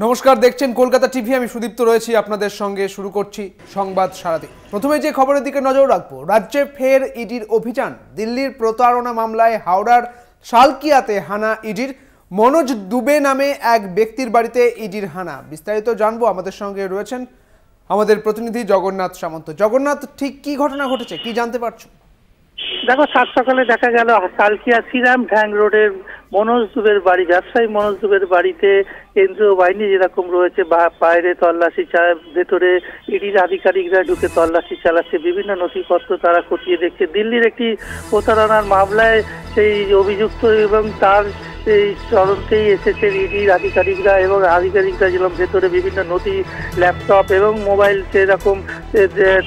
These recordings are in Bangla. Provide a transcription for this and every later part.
নমস্কার, দেখছেন কলকাতা টিভি। আমি সুদীপ্ত রয়েছি আপনাদের সঙ্গে। শুরু করছি সংবাদ সারাদিন। প্রথমে যে খবরের দিকে নজর রাখবো, রাজ্যে ফের ইডির অভিযান। দিল্লির প্রতারণা মামলায় হাওড়ার সালকিয়াতে হানা ইডির। মনোজ দুবে নামে এক ব্যক্তির বাড়িতে ইডির হানা। বিস্তারিত জানবো, আমাদের সঙ্গে রয়েছেন আমাদের প্রতিনিধি জগন্নাথ সামন্ত। জগন্নাথ, ঠিক কি ঘটনা ঘটেছে, কি জানতে পারছো? দেখো, সাত সকালে দেখা গেল সালকিয়া শ্রীরাম ঢ্যাং রোডের মনোজ দুবের বাড়ি, ব্যবসায়ী মনোজ দুবের বাড়িতে কেন্দ্রীয় বাহিনী যেরকম রয়েছে বাইরে তল্লাশি, ভেতরে ইডির আধিকারিকরা ঢুকে তল্লাশি চালাচ্ছে, বিভিন্ন নথিপত্র তারা খতিয়ে দেখছে। দিল্লির একটি প্রতারণার মামলায় সেই অভিযুক্ত এবং তার এই তদন্তেই এসেছেন ইডির আধিকারিকরা, এবং আধিকারিকরা যেরকম ভেতরে বিভিন্ন নথি, ল্যাপটপ এবং মোবাইল সেরকম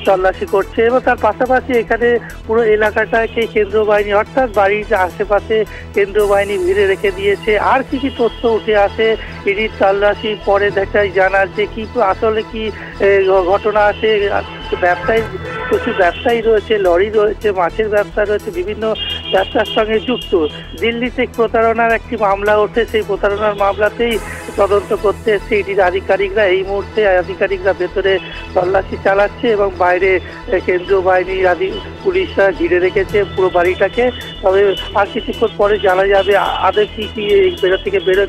তল্লাশি করছে। এবং তার পাশাপাশি এখানে পুরো এলাকাটাকে কেন্দ্রীয় বাহিনী, অর্থাৎ বাড়ির আশেপাশে কেন্দ্রীয় বাহিনী ঘিরে রেখে দিয়েছে। আর কি কি তথ্য উঠে আসে ইডির তল্লাশি পরে দেখায় জানার যে কি আসলে কি ঘটনা আছে। ব্যবসায়ী, প্রচুর ব্যবসায়ী রয়েছে, লরি রয়েছে, মাছের ব্যবসা রয়েছে, বিভিন্ন ব্যবসার সঙ্গে যুক্ত। দিল্লিতে প্রতারণার একটি মামলা ওঠে, সেই প্রতারণার মামলাতেই তদন্ত করতে এসছে ইডির আধিকারিকরা। এই মুহূর্তে আধিকারিকরা ভেতরে তল্লাশি চালাচ্ছে এবং বাইরে কেন্দ্রীয় বাহিনী পুলিশরা ঘিরে রেখেছে পুরো বাড়িটাকে। তবে আর কিছুক্ষণ পরে জানা যাবে আদৌ কি কি বেরো থেকে বেরো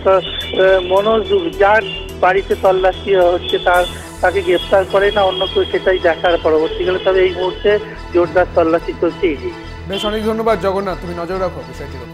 মনোজ যার বাড়িতে তল্লাশি হচ্ছে তাকে গ্রেফতার করে না অন্য কেউ, সেটাই দেখার পরবর্তীকালে। তবে এই মুহূর্তে জোরদার তল্লাশি চলছে ইডি। বেশ, অনেক ধন্যবাদ জগন্নাথ, তুমি নজর রাখো বিষয়টির।